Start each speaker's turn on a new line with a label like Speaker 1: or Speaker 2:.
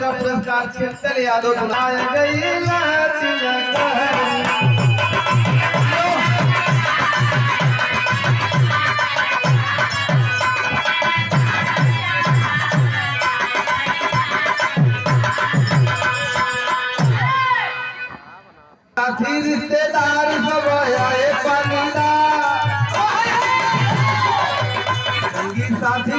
Speaker 1: पहला पुरस्कार शीतल यादव सुनाए गई साथी रिश्तेदार सब आए पानीदा संगी साथी